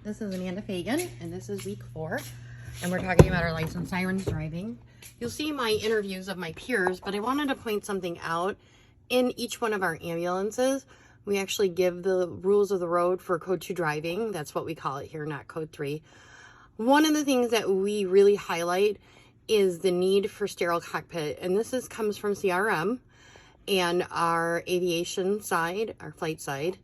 This is Amanda Fagan, and this is week 4, and we're talking about our licensed sirens driving. You'll see my interviews of my peers, but I wanted to point something out. In each one of our ambulances, we actually give the rules of the road for Code 2 driving. That's what we call it here, not Code 3. One of the things that we really highlight is the need for sterile cockpit, and this comes from CRM and our aviation side, our flight side,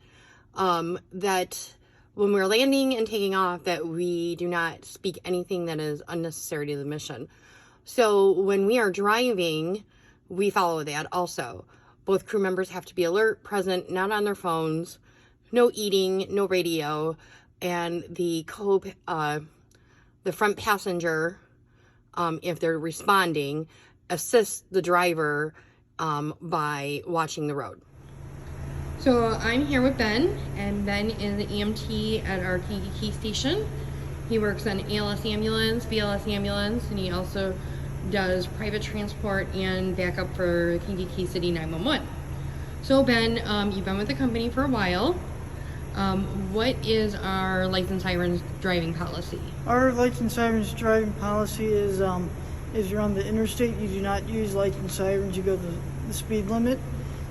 that when we're landing and taking off, that we do not speak anything that is unnecessary to the mission. So when we are driving, we follow that also. Both crew members have to be alert, present, not on their phones, no eating, no radio, and the front passenger, if they're responding, assists the driver by watching the road. So I'm here with Ben, and Ben is the EMT at our Kankakee station. He works on ALS ambulance, BLS ambulance, and he also does private transport and backup for Kankakee City 911. So Ben, you've been with the company for a while. What is our licensed sirens driving policy? Our licensed sirens driving policy is if you're on the interstate, you do not use licensed sirens, you go the speed limit.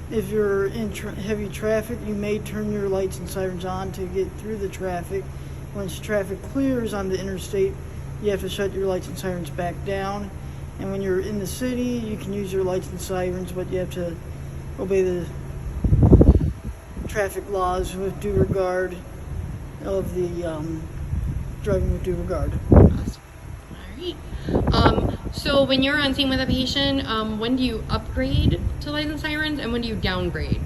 If you're in heavy traffic, you may turn your lights and sirens on to get through the traffic. Once traffic clears on the interstate, you have to shut your lights and sirens back down. And when you're in the city, you can use your lights and sirens, but you have to obey the traffic laws with due regard of the driving with due regard. Awesome. All right. So when you're on scene with a patient, when do you upgrade to licensed sirens and when do you downgrade?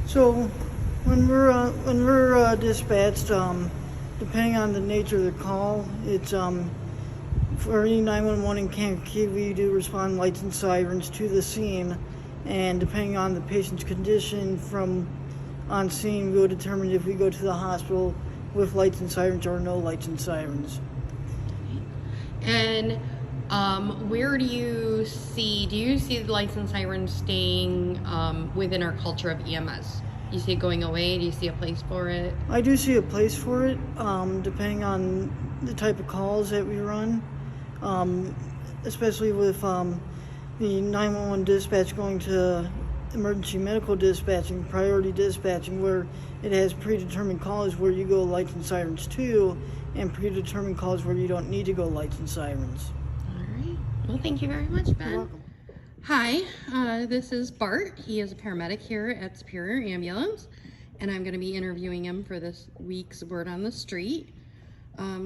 So when we're dispatched, depending on the nature of the call, it's for any 911 in Kankakee, we do respond lights and sirens to the scene, and depending on the patient's condition from on scene, we'll determine if we go to the hospital with lights and sirens or no lights and sirens. And where do you see the licensed sirens staying within our culture of EMS? Do you see it going away? Do you see a place for it? I do see a place for it, depending on the type of calls that we run, especially with the 911 dispatch going to emergency medical dispatching, priority dispatching, where it has predetermined calls where you go lights and sirens to, and predetermined calls where you don't need to go lights and sirens. All right. Well, thank you very much, Ben. You're welcome. Hi, this is Bart. He is a paramedic here at Superior Ambulance, and I'm going to be interviewing him for this week's Word on the Street.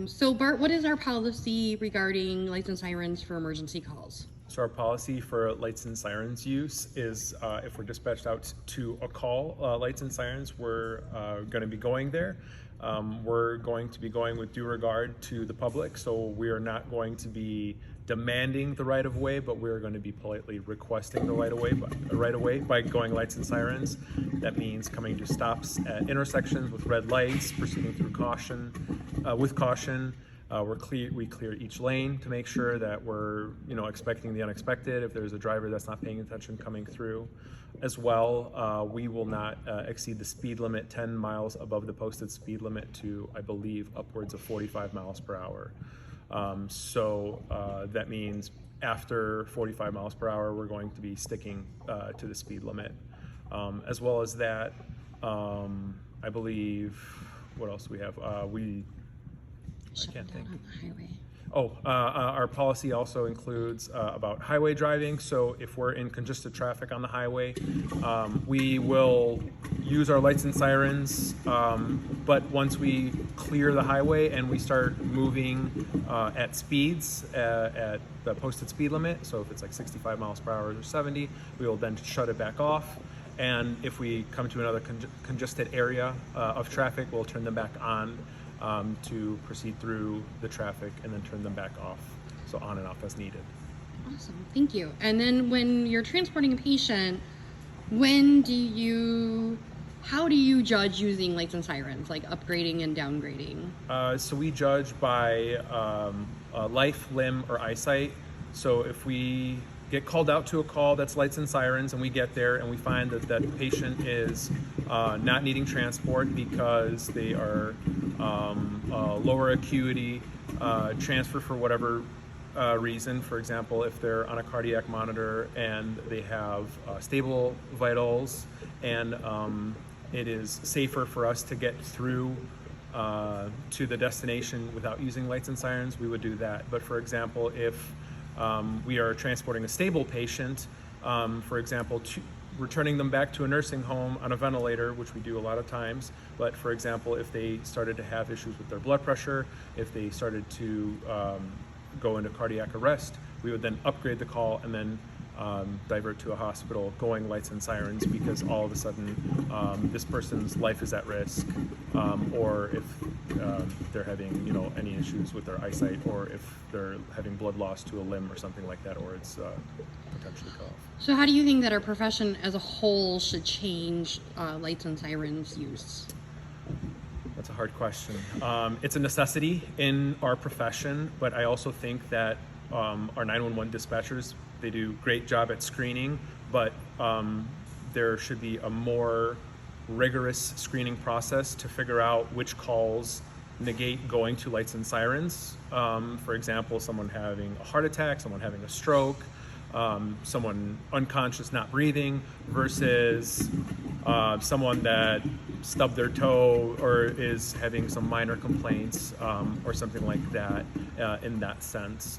So Bart, what is our policy regarding lights and sirens for emergency calls? So our policy for lights and sirens use is if we're dispatched out to a call, lights and sirens, we're going to be going there. We're going to be going with due regard to the public, so we are not going to be demanding the right of way, but we're going to be politely requesting the right of way by going lights and sirens. That means coming to stops at intersections with red lights, proceeding through caution, with caution. We clear each lane to make sure that we're expecting the unexpected. If there's a driver that's not paying attention coming through as well, we will not exceed the speed limit 10 miles above the posted speed limit to, I believe, upwards of 45 miles per hour. So that means after 45 miles per hour, we're going to be sticking to the speed limit. As well as that, I believe, what else do we have? I can't think. On the highway. Our policy also includes about highway driving. So if we're in congested traffic on the highway, we will use our lights and sirens. But once we clear the highway and we start moving at speeds at the posted speed limit, so if it's like 65 miles per hour or 70, we will then shut it back off. And if we come to another congested area of traffic, we'll turn them back on to proceed through the traffic and then turn them back off, so on and off as needed. Awesome, thank you. And then when you're transporting a patient, how do you judge using lights and sirens, like upgrading and downgrading? So we judge by life, limb, or eyesight. So if we get called out to a call that's lights and sirens, and we get there and we find that that patient is not needing transport because they are lower acuity, transfer for whatever reason. For example, if they're on a cardiac monitor and they have stable vitals, and it is safer for us to get through to the destination without using lights and sirens, we would do that. But for example, if we are transporting a stable patient, for example, returning them back to a nursing home on a ventilator, which we do a lot of times, but for example, if they started to have issues with their blood pressure, if they started to go into cardiac arrest, we would then upgrade the call and then divert to a hospital going lights and sirens, because all of a sudden this person's life is at risk, or if they're having, you know, any issues with their eyesight, or if they're having blood loss to a limb or something like that, or it's potentially cut off. So how do you think that our profession as a whole should change lights and sirens use? That's a hard question. It's a necessity in our profession, but I also think that our 911 dispatchers, they do a great job at screening, but there should be a more rigorous screening process to figure out which calls negate going to lights and sirens. For example, someone having a heart attack, someone having a stroke, someone unconscious, not breathing, versus someone that stubbed their toe or is having some minor complaints, or something like that, in that sense.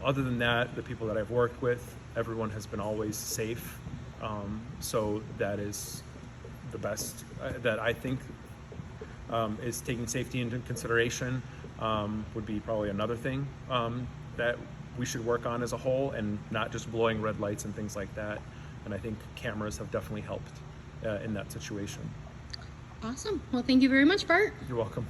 Other than that, the people that I've worked with, everyone has been always safe. So that is the best that I think is taking safety into consideration. Would be probably another thing that we should work on as a whole, and not just blowing red lights and things like that. And I think cameras have definitely helped in that situation. Awesome. Well, thank you very much, Bart. You're welcome.